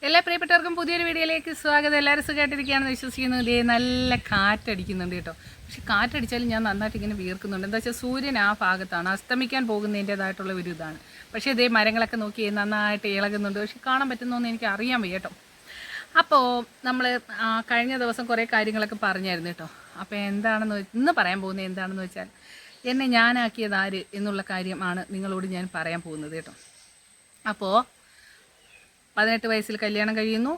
എല്ലാ പ്രിയപ്പെട്ടവർക്കും പുതിയൊരു വീഡിയോയിലേക്ക് സ്വാഗതം. എല്ലാവരും സുഖമായിട്ടിരിക്കുകയാണെന്ന് വിശ്വസിക്കുന്നു. ഇതേ നല്ല കാറ്റടിക്കുന്നുണ്ട് കേട്ടോ. പക്ഷെ കാറ്റടിച്ചാലും ഞാൻ നന്നായിട്ട് ഇങ്ങനെ വീർക്കുന്നുണ്ട്. എന്താ വെച്ചാൽ സൂര്യൻ ആ ഭാഗത്താണ്, അസ്തമിക്കാൻ പോകുന്നതിൻ്റേതായിട്ടുള്ള ഒരു ഇതാണ്. പക്ഷേ ഇതേ മരങ്ങളൊക്കെ നോക്കി നന്നായിട്ട് ഇളകുന്നുണ്ട്. പക്ഷെ കാണാൻ പറ്റുന്നതെന്ന് എനിക്ക് അറിയാൻ വയ്യ കേട്ടോ. അപ്പോൾ നമ്മൾ കഴിഞ്ഞ ദിവസം കുറേ കാര്യങ്ങളൊക്കെ പറഞ്ഞായിരുന്നു കേട്ടോ. അപ്പോൾ എന്താണെന്ന് ഇന്ന് പറയാൻ പോകുന്നത് എന്താണെന്ന് വെച്ചാൽ എന്നെ ഞാനാക്കിയത് ആര് എന്നുള്ള കാര്യമാണ് നിങ്ങളോട് ഞാൻ പറയാൻ പോകുന്നത് കേട്ടോ. അപ്പോൾ 18 വയസ്സിൽ കല്യാണം കഴിയുന്നു.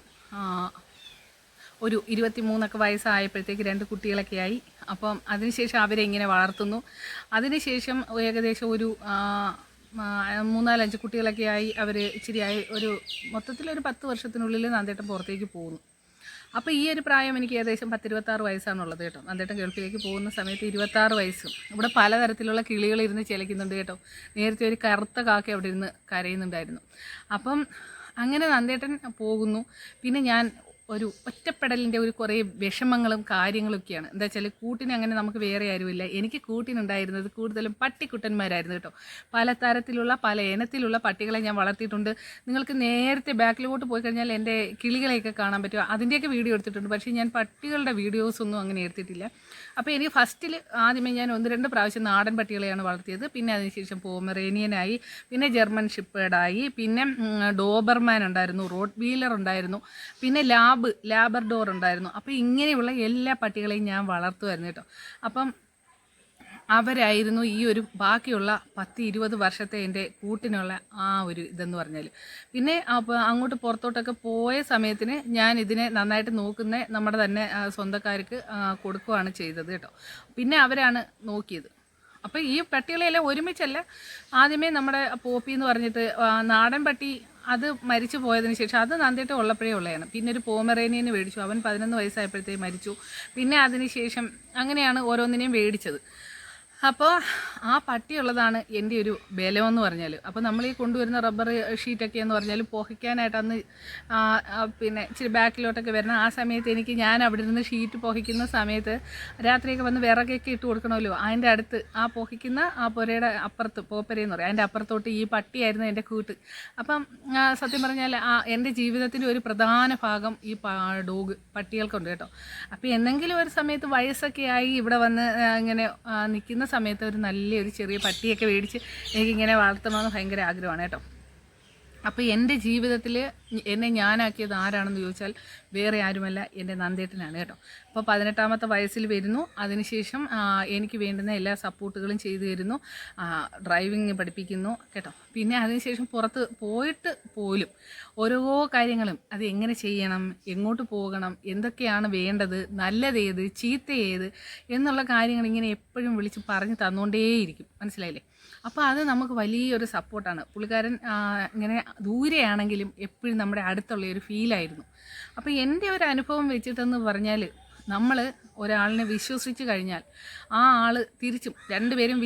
ഒരു 23 വയസ്സായപ്പോഴത്തേക്ക് 2 കുട്ടികളൊക്കെ ആയി. അപ്പം അതിനുശേഷം അവരെ ഇങ്ങനെ വളർത്തുന്നു. അതിനുശേഷം ഏകദേശം ഒരു 3-4-5 കുട്ടികളൊക്കെ ആയി. അവർ ഇച്ചിരിയായി ഒരു മൊത്തത്തിലൊരു 10 വർഷത്തിനുള്ളിൽ നന്ദേട്ടൻ പുറത്തേക്ക് പോകുന്നു. അപ്പോൾ ഈ ഒരു പ്രായം എനിക്ക് ഏകദേശം 10-26 വയസ്സാണുള്ളത് കേട്ടോ. നന്ദേട്ടൻ ഗൾഫിലേക്ക് പോകുന്ന സമയത്ത് 26 വയസ്സും. ഇവിടെ പലതരത്തിലുള്ള കിളികൾ ഇരുന്ന് ചിലയ്ക്കുന്നുണ്ട് കേട്ടോ. നേരത്തെ ഒരു കറുത്ത കാക്ക അവിടെ ഇരുന്ന് കരയുന്നുണ്ടായിരുന്നു. അപ്പം അങ്ങനെ നന്ദേട്ടൻ പോകുന്നു. പിന്നെ ഞാൻ ഒരു ഒറ്റപ്പെടലിൻ്റെ ഒരു കുറേ വിഷമങ്ങളും കാര്യങ്ങളൊക്കെയാണ്. എന്താ വെച്ചാൽ കൂട്ടിന് അങ്ങനെ നമുക്ക് വേറെ ആരുമില്ല. എനിക്ക് കൂട്ടിനുണ്ടായിരുന്നത് കൂടുതലും പട്ടിക്കുട്ടന്മാരായിരുന്നു കേട്ടോ. പല തരത്തിലുള്ള പല ഇനത്തിലുള്ള പട്ടികളെ ഞാൻ വളർത്തിയിട്ടുണ്ട്. നിങ്ങൾക്ക് നേരത്തെ ബാക്കിലോട്ട് പോയി കഴിഞ്ഞാൽ എൻ്റെ കിളികളെയൊക്കെ കാണാൻ പറ്റും. അതിൻ്റെയൊക്കെ വീഡിയോ എടുത്തിട്ടുണ്ട്. പക്ഷേ ഞാൻ പട്ടികളുടെ വീഡിയോസൊന്നും അങ്ങനെ എടുത്തിട്ടില്ല. അപ്പോൾ എനിക്ക് ഫസ്റ്റിൽ ആദ്യമേ ഞാൻ 1-2 പ്രാവശ്യം നാടൻ പട്ടികളെയാണ് വളർത്തിയത്. പിന്നെ അതിനുശേഷം പോമറേനിയനായി, പിന്നെ ജർമ്മൻ ഷിപ്പേർഡായി, പിന്നെ ഡോബർമാൻ ഉണ്ടായിരുന്നു, റോഡ് വീലർ ഉണ്ടായിരുന്നു, പിന്നെ ലാബർഡോർ ഉണ്ടായിരുന്നു. അപ്പോൾ ഇങ്ങനെയുള്ള എല്ലാ പട്ടികളെയും ഞാൻ വളർത്തുമായിരുന്നു കേട്ടോ. അപ്പം അവരായിരുന്നു ഈ ഒരു ബാക്കിയുള്ള 10-20 വർഷത്തെ എൻ്റെ കൂട്ടിനുള്ള ആ ഒരു ഇതെന്ന് പറഞ്ഞാൽ. പിന്നെ അപ്പോൾ അങ്ങോട്ട് പുറത്തോട്ടൊക്കെ പോയ സമയത്തിന് ഞാൻ ഇതിനെ നന്നായിട്ട് നോക്കുന്ന നമ്മുടെ തന്നെ സ്വന്തക്കാർക്ക് കൊടുക്കുകയാണ് ചെയ്തത് കേട്ടോ. പിന്നെ അവരാണ് നോക്കിയത്. അപ്പോൾ ഈ പട്ടികളെല്ലാം ഒരുമിച്ചല്ല. ആദ്യമേ നമ്മുടെ പോപ്പി എന്ന് പറഞ്ഞിട്ട് നാടൻ പട്ടി അത് മരിച്ചു പോയതിന് ശേഷം അത് നന്ദിട്ട് ഉള്ളപ്പോഴേ ഉള്ളതാണ്. പിന്നെ ഒരു പോമറേനിയന് മേടിച്ചു. അവൻ 11 വയസ്സായപ്പോഴത്തേക്ക് മരിച്ചു. പിന്നെ അതിന് ശേഷം അങ്ങനെയാണ് ഓരോന്നിനെയും മേടിച്ചത്. അപ്പോൾ ആ പട്ടിയുള്ളതാണ് എൻ്റെ ഒരു ബലമെന്ന് പറഞ്ഞാൽ. അപ്പോൾ നമ്മൾ ഈ കൊണ്ടുവരുന്ന റബ്ബർ ഷീറ്റൊക്കെ എന്ന് പറഞ്ഞാൽ പുകയ്ക്കാനായിട്ട് അന്ന് പിന്നെ ഇച്ചിരി ബാക്കിലോട്ടൊക്കെ വരണം. ആ സമയത്ത് ഞാൻ അവിടെ നിന്ന് ഷീറ്റ് പുകയ്ക്കുന്ന സമയത്ത് രാത്രിയൊക്കെ വന്ന് വിറകൊക്കെ ഇട്ട് കൊടുക്കണമല്ലോ. അതിൻ്റെ അടുത്ത് ആ പുകയ്ക്കുന്ന ആ പുരയുടെ അപ്പുറത്ത് പോപ്പരയെന്ന് പറയും, അതിൻ്റെ അപ്പുറത്തോട്ട് ഈ പട്ടിയായിരുന്നു എൻ്റെ കൂട്ട്. അപ്പം സത്യം പറഞ്ഞാൽ എൻ്റെ ജീവിതത്തിൻ്റെ ഒരു പ്രധാന ഭാഗം ഈ പട്ടികൾക്കുണ്ട് കേട്ടോ. അപ്പോൾ എന്തെങ്കിലും ഒരു സമയത്ത് വയസ്സൊക്കെ ആയി ഇവിടെ വന്ന് ഇങ്ങനെ നിൽക്കുന്ന സമയത്ത് ഒരു നല്ലൊരു ചെറിയ പട്ടിയൊക്കെ മേടിച്ച് എനിക്കിങ്ങനെ വളർത്തണമെന്ന് ഭയങ്കര ആഗ്രഹമാണ് കേട്ടോ. അപ്പോൾ എൻ്റെ ജീവിതത്തിൽ എന്നെ ഞാനാക്കിയത് ആരാണെന്ന് ചോദിച്ചാൽ വേറെ ആരുമല്ല, എൻ്റെ നന്ദേട്ടനാണ് കേട്ടോ. അപ്പോൾ 18 വയസ്സിൽ വരുന്നു. അതിനുശേഷം എനിക്ക് വേണ്ടുന്ന എല്ലാ സപ്പോർട്ടുകളും ചെയ്തു തരുന്നു. ഡ്രൈവിങ് പഠിപ്പിക്കുന്നു കേട്ടോ. പിന്നെ അതിനുശേഷം പുറത്ത് പോയിട്ട് പോലും ഓരോ കാര്യങ്ങളും അത് എങ്ങനെ ചെയ്യണം, എങ്ങോട്ട് പോകണം, എന്തൊക്കെയാണ് വേണ്ടത്, നല്ലതേത് ചീത്തയേത് എന്നുള്ള കാര്യങ്ങൾ ഇങ്ങനെ എപ്പോഴും വിളിച്ച് പറഞ്ഞ് തന്നുകൊണ്ടേയിരിക്കും. മനസ്സിലായില്ലേ? അപ്പോൾ അത് നമുക്ക് വലിയൊരു സപ്പോർട്ടാണ്. പുള്ളിക്കാരൻ ഇങ്ങനെ ദൂരെയാണെങ്കിലും എപ്പോഴും നമ്മുടെ അടുത്തുള്ള ഒരു ഫീലായിരുന്നു. അപ്പോൾ എൻ്റെ ഒരു അനുഭവം വെച്ചിട്ടെന്ന് പറഞ്ഞാൽ നമ്മൾ ഒരാളിനെ വിശ്വസിച്ച് കഴിഞ്ഞാൽ ആ ആൾ തിരിച്ചും രണ്ടുപേരും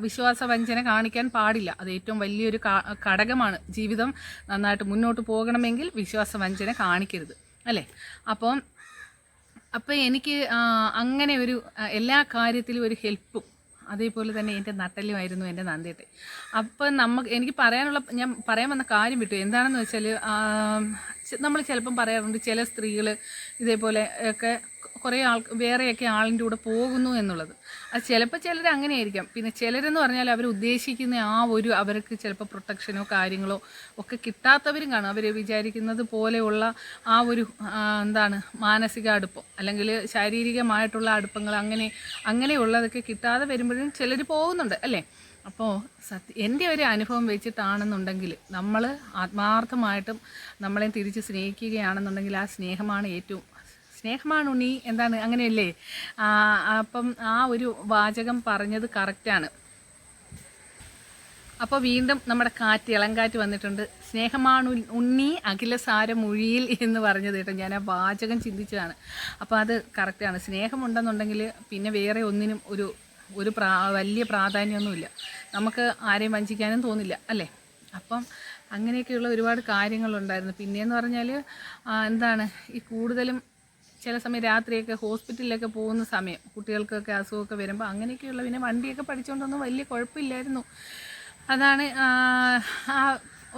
വിശ്വാസവഞ്ചന കാണിക്കാൻ പാടില്ല. അത് ഏറ്റവും വലിയൊരു ഘടകമാണ്. ജീവിതം നന്നായിട്ട് മുന്നോട്ട് പോകണമെങ്കിൽ വിശ്വാസവഞ്ചന കാണിക്കരുത്, അല്ലേ? അപ്പോൾ എനിക്ക് അങ്ങനെ ഒരു എല്ലാ കാര്യത്തിലും ഒരു ഹെൽപ്പും അതേപോലെ തന്നെ എൻ്റെ നട്ടലുമായിരുന്നു എൻ്റെ നന്ദേട്ടൻ. അപ്പം എനിക്ക് ഞാൻ പറയാൻ വന്ന കാര്യം വിട്ടു. എന്താണെന്ന് വെച്ചാൽ നമ്മൾ ചിലപ്പം പറയാറുണ്ട് ചില സ്ത്രീകൾ ഇതേപോലെ ഒക്കെ കുറേ വേറെയൊക്കെ ആളിൻ്റെ കൂടെ പോകുന്നു എന്നുള്ളത്. അത് ചിലപ്പോൾ ചിലർ അങ്ങനെയായിരിക്കാം. പിന്നെ ചിലരെന്ന് പറഞ്ഞാൽ അവർ ഉദ്ദേശിക്കുന്ന അവർക്ക് ചിലപ്പോൾ പ്രൊട്ടക്ഷനോ കാര്യങ്ങളോ ഒക്കെ കിട്ടാത്തവരും കാണും. അവർ വിചാരിക്കുന്നത് പോലെയുള്ള മാനസിക അടുപ്പം അല്ലെങ്കിൽ ശാരീരികമായിട്ടുള്ള അടുപ്പങ്ങൾ അങ്ങനെയുള്ളതൊക്കെ കിട്ടാതെ വരുമ്പോഴും ചിലർ പോകുന്നുണ്ട്, അല്ലേ? അപ്പോൾ എൻ്റെ ഒരു അനുഭവം വെച്ചിട്ടാണെന്നുണ്ടെങ്കിൽ നമ്മൾ ആത്മാർത്ഥമായിട്ടും നമ്മളെ തിരിച്ച് സ്നേഹിക്കുകയാണെന്നുണ്ടെങ്കിൽ ആ സ്നേഹമാണ് ഉണ്ണി, അങ്ങനെയല്ലേ? അപ്പം ആ ഒരു വാചകം പറഞ്ഞത് കറക്റ്റാണ്. അപ്പോൾ വീണ്ടും നമ്മുടെ ഇളങ്കാറ്റ് വന്നിട്ടുണ്ട്. സ്നേഹമാണ് ഉണ്ണി അഖിലസാരമൊഴിയിൽ എന്ന് പറഞ്ഞത് കേട്ടോ. ഞാൻ ആ വാചകം ചിന്തിച്ചതാണ്. അപ്പോൾ അത് കറക്റ്റാണ്. സ്നേഹമുണ്ടെന്നുണ്ടെങ്കിൽ പിന്നെ വേറെ ഒന്നിനും ഒരു വലിയ പ്രാധാന്യമൊന്നുമില്ല. നമുക്ക് ആരെയും വഞ്ചിക്കാനും തോന്നില്ല, അല്ലേ? അപ്പം അങ്ങനെയൊക്കെയുള്ള ഒരുപാട് കാര്യങ്ങളുണ്ടായിരുന്നു. പിന്നെയെന്ന് പറഞ്ഞാൽ ഈ കൂടുതലും ചില സമയം രാത്രിയൊക്കെ ഹോസ്പിറ്റലിലൊക്കെ പോകുന്ന സമയം കുട്ടികൾക്കൊക്കെ അസുഖമൊക്കെ വരുമ്പോൾ അങ്ങനെയൊക്കെയുള്ള പിന്നെ വണ്ടിയൊക്കെ പഠിച്ചുകൊണ്ടൊന്നും വലിയ കുഴപ്പമില്ലായിരുന്നു. അതാണ്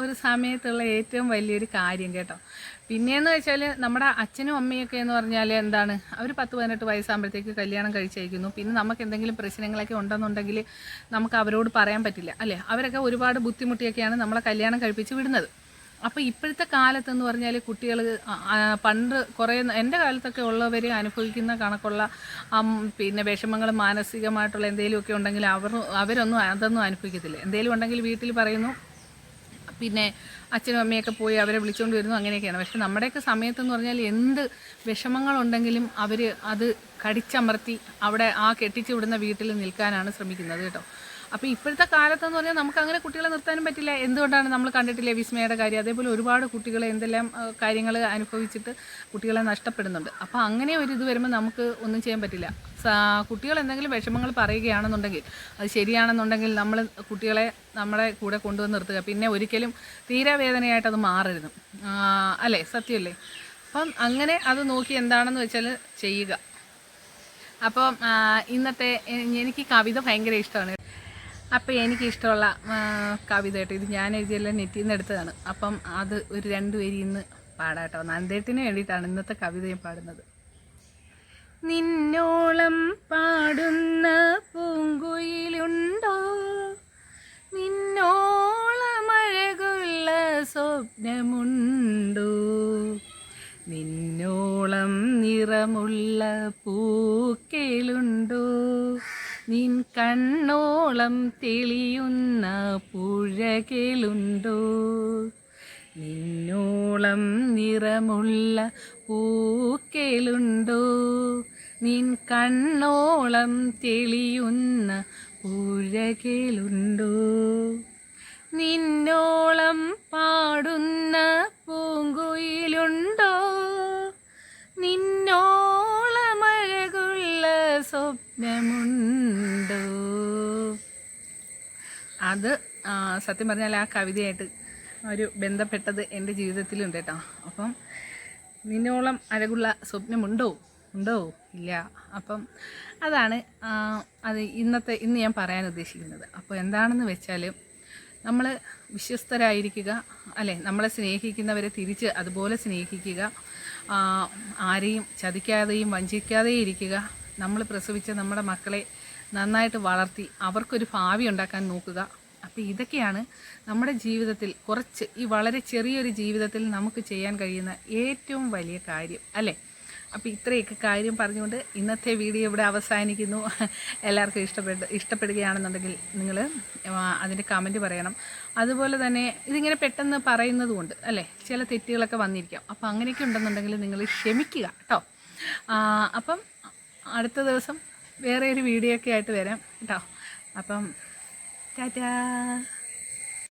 ഒരു സമയത്തുള്ള ഏറ്റവും വലിയൊരു കാര്യം കേട്ടോ. പിന്നെയെന്ന് വെച്ചാൽ നമ്മുടെ അച്ഛനും അമ്മയൊക്കെ എന്ന് പറഞ്ഞാൽ എന്താണ്, അവർ 10-18 വയസ്സാകുമ്പോഴത്തേക്ക് കല്യാണം കഴിച്ചയക്കുന്നു. പിന്നെ നമുക്ക് എന്തെങ്കിലും പ്രശ്നങ്ങളൊക്കെ ഉണ്ടെന്നുണ്ടെങ്കിൽ നമുക്ക് അവരോട് പറയാൻ പറ്റില്ല അല്ലേ. അവരൊക്കെ ഒരുപാട് ബുദ്ധിമുട്ടിയൊക്കെയാണ് നമ്മളെ കല്യാണം കഴിപ്പിച്ച് വിടുന്നത്. അപ്പോൾ ഇപ്പോഴത്തെ കാലത്തെന്ന് പറഞ്ഞാൽ കുട്ടികൾ പണ്ട് കുറേ എൻ്റെ കാലത്തൊക്കെ ഉള്ളവർ അനുഭവിക്കുന്ന കണക്കുള്ള പിന്നെ വിഷമങ്ങൾ മാനസികമായിട്ടുള്ള എന്തെങ്കിലുമൊക്കെ ഉണ്ടെങ്കിൽ അവരൊന്നും അതൊന്നും അനുഭവിക്കത്തില്ല. എന്തെങ്കിലും ഉണ്ടെങ്കിൽ വീട്ടിൽ പറയുന്നു, പിന്നെ അച്ഛനും അമ്മയൊക്കെ പോയി അവരെ വിളിച്ചുകൊണ്ട് വരുന്നു, അങ്ങനെയൊക്കെയാണ്. പക്ഷെ നമ്മുടെയൊക്കെ സമയത്തെന്ന് പറഞ്ഞാൽ എന്ത് വിഷമങ്ങളുണ്ടെങ്കിലും അവർ അത് കടിച്ചമർത്തി അവിടെ ആ കെട്ടിച്ചു വിടുന്ന വീട്ടിൽ നിൽക്കാനാണ് ശ്രമിക്കുന്നത് കേട്ടോ. അപ്പോൾ ഇപ്പോഴത്തെ കാലത്തെന്ന് പറഞ്ഞാൽ നമുക്ക് അങ്ങനെ കുട്ടികളെ നിർത്താനും പറ്റില്ല. എന്തുകൊണ്ടാണ് നമ്മൾ കണ്ടിട്ടില്ലേ വിസ്മയുടെ കാര്യം, അതേപോലെ ഒരുപാട് കുട്ടികളെ എന്തെല്ലാം കാര്യങ്ങൾ അനുഭവിച്ചിട്ട് കുട്ടികളെ നഷ്ടപ്പെടുന്നുണ്ട്. അപ്പോൾ അങ്ങനെ ഒരു ഇത് വരുമ്പോൾ നമുക്ക് ഒന്നും ചെയ്യാൻ പറ്റില്ല. കുട്ടികൾ എന്തെങ്കിലും വിഷമങ്ങൾ പറയുകയാണെന്നുണ്ടെങ്കിൽ അത് ശരിയാണെന്നുണ്ടെങ്കിൽ നമ്മൾ കുട്ടികളെ നമ്മുടെ കൂടെ കൊണ്ടുവന്ന് നിർത്തുക. പിന്നെ ഒരിക്കലും തീരാവേദനയായിട്ട് അത് മാറരുത് അല്ലേ, സത്യമല്ലേ. അപ്പം അങ്ങനെ അത് നോക്കി എന്താണെന്ന് വെച്ചാൽ ചെയ്യുക. അപ്പം ഇന്നത്തെ എനിക്ക് കവിത ഭയങ്കര ഇഷ്ടമാണ്. അപ്പോൾ എനിക്കിഷ്ടമുള്ള കവിത കേട്ടോ, ഇത് ഞാൻ എഴുതിയെല്ലാം നെറ്റിൽ നിന്ന് എടുത്തതാണ്. അപ്പം അത് ഒരു 2 വരി ഇന്ന് പാടാട്ടോ. നന്ദേട്ടിന് വേണ്ടിയിട്ടാണ് ഇന്നത്തെ കവിത ഞാൻ പാടുന്നത്. നിന്നോളം പാടുന്ന പൂങ്കുയിലുണ്ടോ, നിന്നോളമഴകുള്ള സ്വപ്നമുണ്ടോ, നിന്നോളം നിറമുള്ള പൂക്കളുണ്ടോ, നിൻ കണ്ണോളം തെളിയുന്ന പുഴകളുണ്ടോ, നിന്നോളം നിറമുള്ള പൂക്കളുണ്ടോ, നിൻ കണ്ണോളം തെളിയുന്ന പുഴകളുണ്ടോ, നിന്നോളം പാടുന്ന പൂങ്കുയിലുണ്ടോ, നിന്നോളമഴകുള്ള സ്വപ്നമുണ്ടോ. അത് സത്യം പറഞ്ഞാൽ ആ കവിതയായിട്ട് ഒരു ബന്ധപ്പെട്ടത് എൻ്റെ ജീവിതത്തിലുണ്ട് കേട്ടോ. അപ്പം നിന്നോളം അഴകുള്ള സ്വപ്നമുണ്ടോ, ഉണ്ടോ, ഇല്ല. അപ്പം അതാണ് ഇന്ന് ഞാൻ പറയാൻ ഉദ്ദേശിക്കുന്നത്. അപ്പോൾ എന്താണെന്ന് വെച്ചാൽ നമ്മൾ വിശ്വസ്തരായിരിക്കുക അല്ലേ, നമ്മളെ സ്നേഹിക്കുന്നവരെ തിരിച്ച് അതുപോലെ സ്നേഹിക്കുക, ആരെയും ചതിക്കാതെയും വഞ്ചിക്കാതെയും ഇരിക്കുക, നമ്മൾ പ്രസവിച്ച നമ്മുടെ മക്കളെ നന്നായിട്ട് വളർത്തി അവർക്കൊരു ഭാവി ഉണ്ടാക്കാൻ നോക്കുക. അപ്പോൾ ഇതൊക്കെയാണ് നമ്മുടെ ജീവിതത്തിൽ ഈ വളരെ ചെറിയൊരു ജീവിതത്തിൽ നമുക്ക് ചെയ്യാൻ കഴിയുന്ന ഏറ്റവും വലിയ കാര്യം അല്ലേ. അപ്പോൾ ഇത്രയൊക്കെ കാര്യം പറഞ്ഞുകൊണ്ട് ഇന്നത്തെ വീഡിയോ ഇവിടെ അവസാനിക്കുന്നു. എല്ലാവർക്കും ഇഷ്ടപ്പെടുകയാണെന്നുണ്ടെങ്കിൽ നിങ്ങൾ അതിൻ്റെ കമൻറ്റ് പറയണം. അതുപോലെ തന്നെ ഇതിങ്ങനെ പെട്ടെന്ന് പറയുന്നത് കൊണ്ട് അല്ലേ ചില തെറ്റുകളൊക്കെ വന്നിരിക്കാം. അപ്പോൾ അങ്ങനെയൊക്കെ ഉണ്ടെന്നുണ്ടെങ്കിൽ നിങ്ങൾ ക്ഷമിക്കുക കേട്ടോ. അപ്പം അടുത്ത ദിവസം വേറെ ഒരു വീഡിയോ ഒക്കെ ആയിട്ട് വരാം കേട്ടോ. അപ്പം ടാറ്റാ.